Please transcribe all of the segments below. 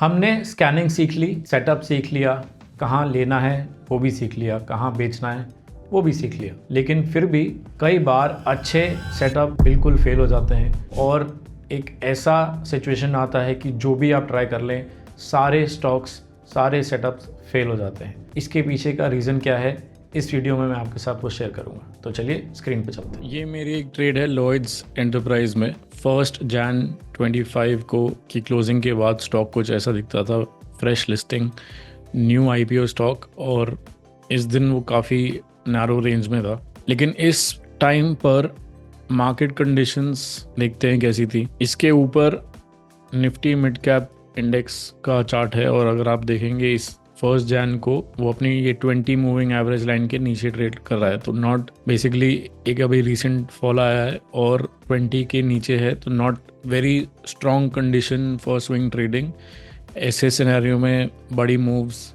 हमने स्कैनिंग सीख ली, सेटअप सीख लिया, कहाँ लेना है वो भी सीख लिया, कहाँ बेचना है वो भी सीख लिया, लेकिन फिर भी कई बार अच्छे सेटअप बिल्कुल फेल हो जाते हैं और एक ऐसा सिचुएशन आता है कि जो भी आप ट्राई कर लें सारे स्टॉक्स, सारे सेटअप्स फेल हो जाते हैं। इसके पीछे का रीज़न क्या है इस वीडियो में मैं आपके साथ वो शेयर करूंगा। तो चलिए स्क्रीन पे चलते हैं। ये मेरी एक ट्रेड है लॉयड्स एंटरप्राइज में। 1 जैन 25 को की क्लोजिंग के बाद स्टॉक कुछ ऐसा दिखता था, fresh listing, new IPO stock, और इस दिन वो काफ़ी नैरो रेंज में था। लेकिन इस टाइम पर मार्केट कंडीशंस देखते हैं कैसी थी। इसके ऊपर निफ्टी मिड कैप इंडेक्स का चार्ट है और अगर आप देखेंगे इस 1 जैन को वो अपनी ये 20 मूविंग एवरेज लाइन के नीचे ट्रेड कर रहा है। तो नॉट बेसिकली एक अभी रिसेंट फॉल आया है और 20 के नीचे है, तो not very strong condition for swing trading. ऐसे सिनेरियो में बड़ी मूव्स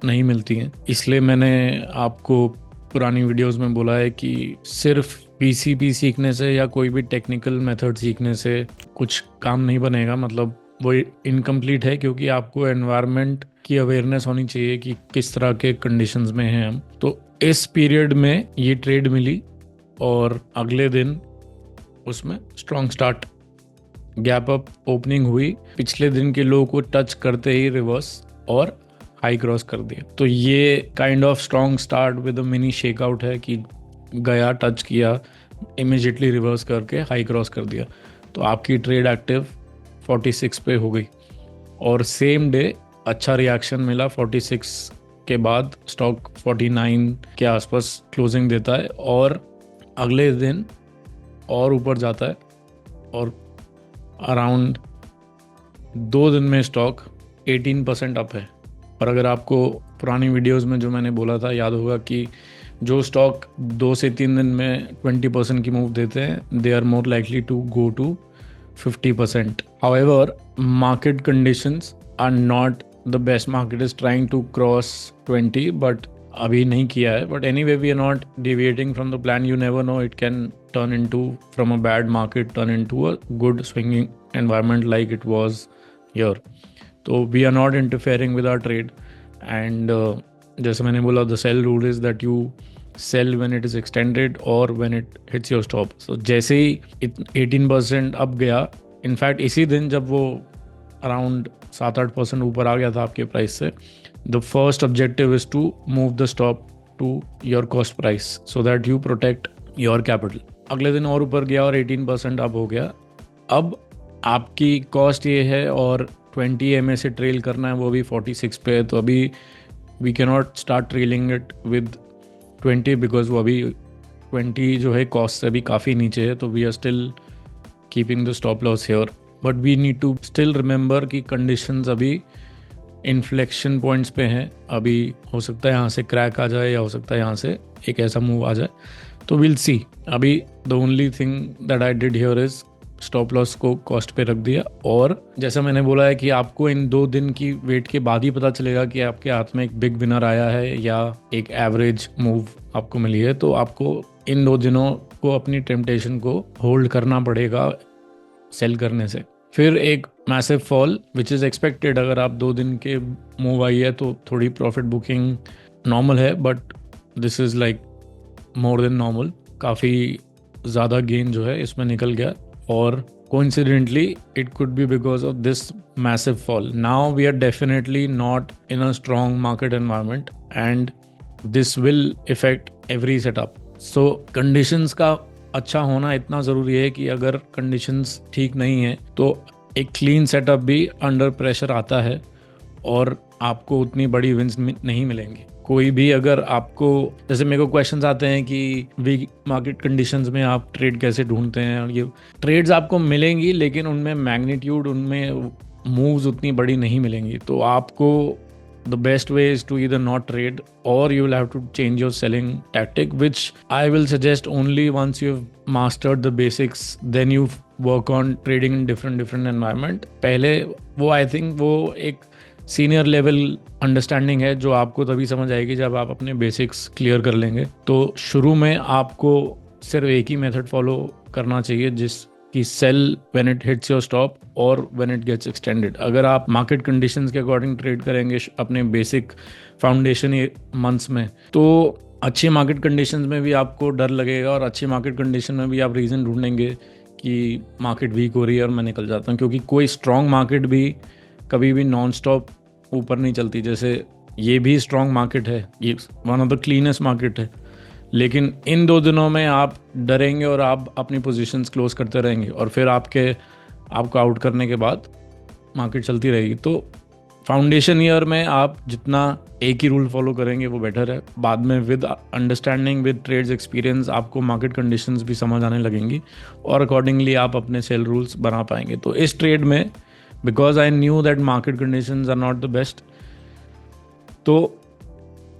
नहीं मिलती हैं, इसलिए मैंने आपको पुरानी वीडियोस में बोला है कि सिर्फ पीसीपी सीखने से या कोई भी टेक्निकल मेथड सीखने से कुछ काम नहीं बनेगा, मतलब वो इनकम्प्लीट है, क्योंकि आपको एनवायरनमेंट की अवेयरनेस होनी चाहिए कि किस तरह के कंडीशंस में हैं हम। तो इस पीरियड में ये ट्रेड मिली और अगले दिन उसमें strong start, gap up opening हुई, पिछले दिन के लो को टच करते ही रिवर्स और हाई क्रॉस कर दिया। तो ये kind of strong start with a mini shakeout है कि गया, टच किया, इमीडिएटली रिवर्स करके हाई क्रॉस कर दिया। तो आपकी ट्रेड एक्टिव 46 पे हो गई और सेम डे अच्छा रिएक्शन मिला। 46 के बाद स्टॉक 49 के आसपास क्लोजिंग देता है और अगले दिन और ऊपर जाता है और अराउंड 2 दिन में स्टॉक 18% अप है। और अगर आपको पुरानी वीडियोस में जो मैंने बोला था याद होगा कि जो स्टॉक 2 से 3 दिन में 20% की मूव देते हैं, they are more likely to go to 50%. However, market conditions are not the best. Market is trying to cross 20, but अभी नहीं किया है. But anyway, we are not deviating from the plan. You never know, it can turn into, from a bad market, turn into a good swinging environment like it was here. तो we are not interfering with our trade. And जैसे मैंने बोला, the sell rule is that you sell when it is extended or when it hits your stop. So जैसे ही 18% up गया, in fact इसी दिन जब वो अराउंड 7-8% ऊपर आ गया था आपके प्राइस से, the first objective is to move the stop to your cost price so that you protect your capital. अगले दिन और ऊपर गया और 18% अप हो गया। अब आपकी कॉस्ट ये है और 20 MA से ट्रेल करना है, वो भी 46 पे है। तो अभी we can not start trailing it with 20 because वो अभी 20 जो है कॉस्ट से भी काफ़ी नीचे है। तो we are still keeping the stop loss here, but we need to still remember कि कंडीशंस अभी इन्फ्लेक्शन पॉइंट्स पे हैं। अभी हो सकता है यहाँ से क्रैक आ जाए या हो सकता है यहाँ से एक ऐसा मूव आ जाए, तो विल सी। अभी the only thing that I did here is stop loss को कॉस्ट पे रख दिया। और जैसा मैंने बोला है कि आपको इन 2 दिन की वेट के बाद ही पता चलेगा कि आपके हाथ में एक बिग विनर आया है या एक एवरेज मूव आपको मिली है। तो आपको इन 2 दिनों को अपनी टेम्पटेशन को होल्ड करना पड़ेगा सेल करने से। फिर एक massive fall which is expected. अगर आप 2 दिन के मूव आई है तो थोड़ी प्रॉफिट बुकिंग नॉर्मल है, but this is like more than normal. काफ़ी ज़्यादा गेन जो है इसमें निकल गया और coincidentally it could be because of this massive fall. Now we are definitely not in a strong market environment and this will affect every setup. So conditions का अच्छा होना इतना ज़रूरी है कि अगर conditions ठीक नहीं है तो एक clean setup भी under pressure आता है और आपको उतनी बड़ी विंस नहीं मिलेंगी। कोई भी अगर आपको, जैसे मेरे को क्वेश्चंस आते हैं कि वीक मार्केट कंडीशंस में आप ट्रेड कैसे ढूंढते हैं, और ये ट्रेड्स आपको मिलेंगी लेकिन उनमें मैग्नीट्यूड, उनमें मूव्स उतनी बड़ी नहीं मिलेंगी। तो आपको the best way is to either not trade or you will have to change your selling tactic, which I will suggest only once you have mastered the basics, then you work on trading in different environment. पहले वो I think वो एक senior level understanding है जो आपको तभी समझ आएगी जब आप अपने बेसिक्स क्लियर कर लेंगे। तो शुरू में आपको सिर्फ एक ही मेथड फॉलो करना चाहिए जिस कि sell when it hits your stop और व्हेन इट गेट्स एक्सटेंडेड। अगर आप मार्केट कंडीशंस के अकॉर्डिंग ट्रेड करेंगे अपने बेसिक फाउंडेशन मंथ्स में, तो अच्छी मार्केट कंडीशंस में भी आपको डर लगेगा और अच्छी मार्केट कंडीशन में भी आप रीज़न ढूंढेंगे कि मार्केट वीक हो रही है और मैं निकल जाता हूँ, क्योंकि कोई स्ट्रॉन्ग मार्केट भी कभी भी नॉन स्टॉप ऊपर नहीं चलती। जैसे ये भी स्ट्रॉन्ग मार्केट है, ये one of the cleanest market है, लेकिन इन 2 दिनों में आप डरेंगे और आप अपनी पोजीशंस क्लोज करते रहेंगे और फिर आपको आउट करने के बाद मार्केट चलती रहेगी। तो फाउंडेशन ईयर में आप जितना एक ही रूल फॉलो करेंगे वो बेटर है। बाद में with understanding, with trades experience, आपको मार्केट कंडीशंस भी समझ आने लगेंगी और अकॉर्डिंगली आप अपने सेल रूल्स बना पाएंगे। तो इस ट्रेड में because I knew that market conditions are not the best, तो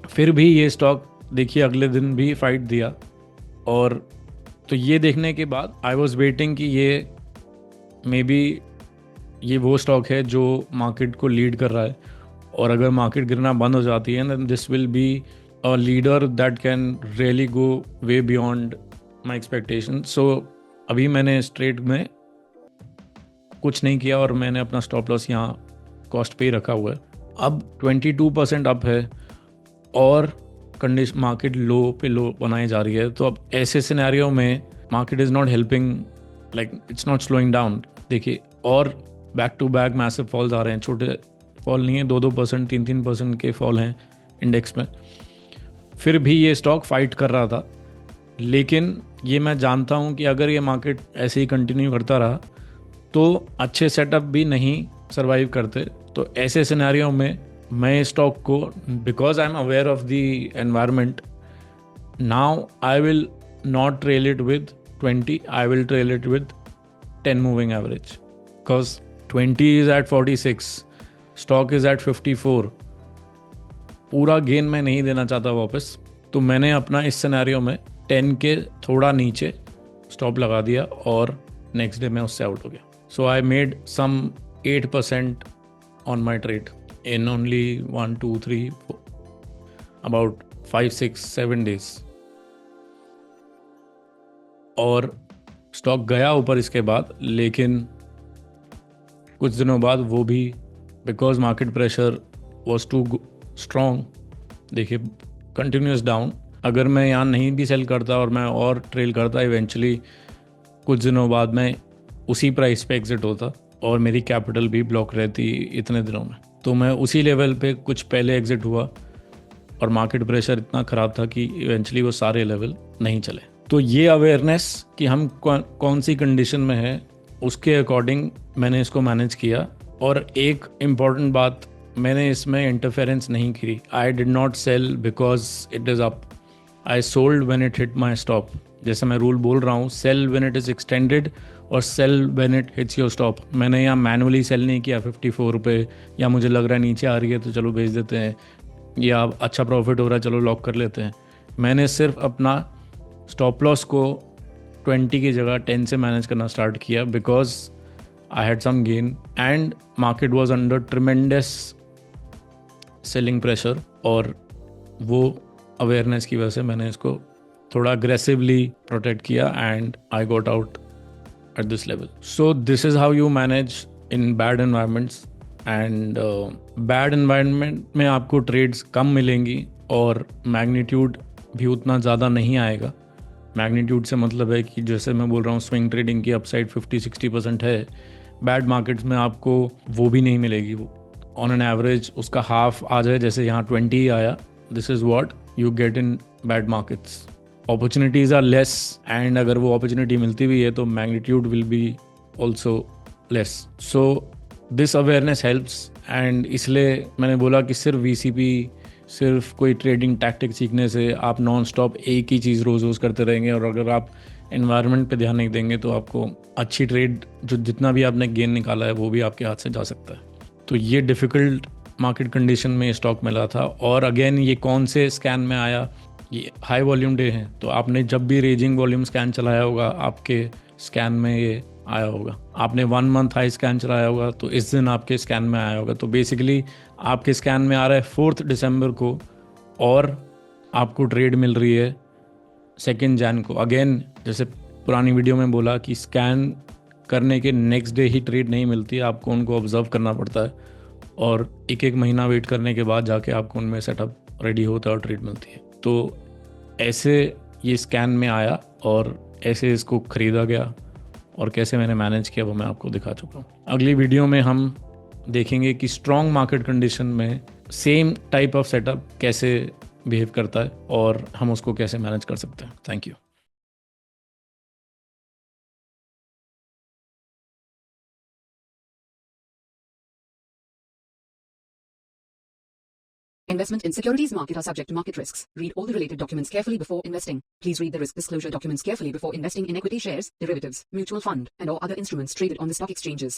फिर भी ये स्टॉक देखिए अगले दिन भी फाइट दिया। और तो ये देखने के बाद आई वॉज वेटिंग कि ये मे बी ये वो स्टॉक है जो मार्केट को लीड कर रहा है, और अगर मार्केट गिरना बंद हो जाती है then this will be a leader that can really go way beyond my expectation. So अभी मैंने इस ट्रेड में कुछ नहीं किया और मैंने अपना स्टॉप लॉस यहाँ कॉस्ट पे ही रखा हुआ है। अब 22% अप है और कंडीशन मार्केट लो पे लो बनाई जा रही है। तो अब ऐसे सिनेरियो में market is not helping, like it's not slowing down. देखिए और back to back massive falls आ रहे हैं, छोटे फॉल नहीं है, 2-2%, 3-3% के फॉल हैं इंडेक्स में। फिर भी ये स्टॉक फाइट कर रहा था, लेकिन ये मैं जानता हूँ कि अगर ये मार्केट ऐसे ही कंटिन्यू करता रहा तो अच्छे सेटअप भी नहीं सर्वाइव करते। तो ऐसे सिनेरियो में मैं स्टॉक को, because I am aware of the environment, now I will not trail it with 20, I will trail it with 10 moving average, because 20 is at 46, stock is at 54। पूरा gain मैं नहीं देना चाहता वापस, तो मैंने अपना इस सिनेरियो में 10 के थोड़ा नीचे स्टॉप लगा दिया और नेक्स्ट डे मैं उससे आउट हो गया। So I made some 8% on my trade in only 1, 2, 3, 4, about 5, 6, 7 days। और स्टॉक गया ऊपर इसके बाद, लेकिन कुछ दिनों बाद वो भी because market pressure was too strong, देखिए कंटिन्यूस डाउन। अगर मैं यहाँ नहीं भी सेल करता और मैं और ट्रेल करता, इवेंचुअली कुछ दिनों बाद मैं उसी प्राइस पे एग्जिट होता और मेरी कैपिटल भी ब्लॉक रहती इतने दिनों में। तो मैं उसी लेवल पे कुछ पहले एग्जिट हुआ और मार्केट प्रेशर इतना ख़राब था कि इवेंचुअली वो सारे लेवल नहीं चले। तो ये अवेयरनेस कि हम कौन सी कंडीशन में है, उसके अकॉर्डिंग मैंने इसको मैनेज किया। और एक इम्पॉर्टेंट बात, मैंने इसमें इंटरफेरेंस नहीं की। I did not sell because it is up, I sold when it hit my stop. जैसे मैं रूल बोल रहा हूँ, sell when it is extended or sell when it hits your stop. मैंने यहाँ मैनुअली सेल नहीं किया 54 रुपये, या मुझे लग रहा है नीचे आ रही है तो चलो भेज देते हैं, या अच्छा प्रॉफिट हो रहा है चलो लॉक कर लेते हैं। मैंने सिर्फ अपना स्टॉप लॉस को 20 की जगह 10 से मैनेज करना स्टार्ट किया, because I had some gain and market was under tremendous selling pressure. और वो अवेयरनेस की वजह से मैंने इसको थोड़ा अग्रेसिवली प्रोटेक्ट किया and I got out at this level. So this is how you manage in bad environments, and bad environment में आपको ट्रेड्स कम मिलेंगी और मैग्नीट्यूड भी उतना ज़्यादा नहीं आएगा। मैग्नीट्यूड से मतलब है कि जैसे मैं बोल रहा हूँ स्विंग ट्रेडिंग की अपसाइड 50-60% है, बैड मार्केट्स में आपको वो भी नहीं मिलेगी। वो ऑन एन एवरेज उसका हाफ आ जाए, जैसे यहाँ 20 आया, this is what you get in bad markets. Opportunities are less, and अगर वो अपॉर्चुनिटी मिलती भी है तो magnitude will be also less. So this awareness helps, and इसलिए मैंने बोला कि सिर्फ VCP, सिर्फ कोई ट्रेडिंग टैक्टिक सीखने से आप नॉन स्टॉप एक ही चीज़ रोज़ रोज़ करते रहेंगे, और अगर आप एनवायरनमेंट पे ध्यान नहीं देंगे तो आपको अच्छी ट्रेड जो जितना भी आपने गेन निकाला है वो भी आपके हाथ से जा सकता है। तो ये डिफ़िकल्ट मार्केट कंडीशन में स्टॉक मिला था। और अगेन ये कौन से स्कैन में आया, ये हाई वॉल्यूम डे है, तो आपने जब भी रेजिंग वॉल्यूम स्कैन चलाया होगा आपके स्कैन में ये आया होगा। आपने 1 मंथ हाई स्कैन चलाया होगा तो इस दिन आपके स्कैन में आया होगा। तो बेसिकली आपके स्कैन में आ रहा है 4 दिसंबर को, और आपको ट्रेड मिल रही है 2 जनवरी को। अगेन जैसे पुरानी वीडियो में बोला कि स्कैन करने के नेक्स्ट डे ही ट्रेड नहीं मिलती है, आपको उनको ऑब्जर्व करना पड़ता है और एक एक महीना वेट करने के बाद जाके आपको उनमें सेटअप रेडी होता है और ट्रेड मिलती है। तो ऐसे ये स्कैन में आया और ऐसे इसको ख़रीदा गया और कैसे मैंने मैनेज किया वो मैं आपको दिखा चुका हूँ। अगली वीडियो में हम देखेंगे कि स्ट्रॉन्ग मार्केट कंडीशन में सेम टाइप ऑफ सेटअप कैसे बिहेव करता है और हम उसको कैसे मैनेज कर सकते हैं। Thank you. Investment in securities market are subject to market risks. Read all the related documents carefully before investing. Please read the risk disclosure documents carefully before investing in equity shares, derivatives, mutual fund, and or other instruments traded on the stock exchanges.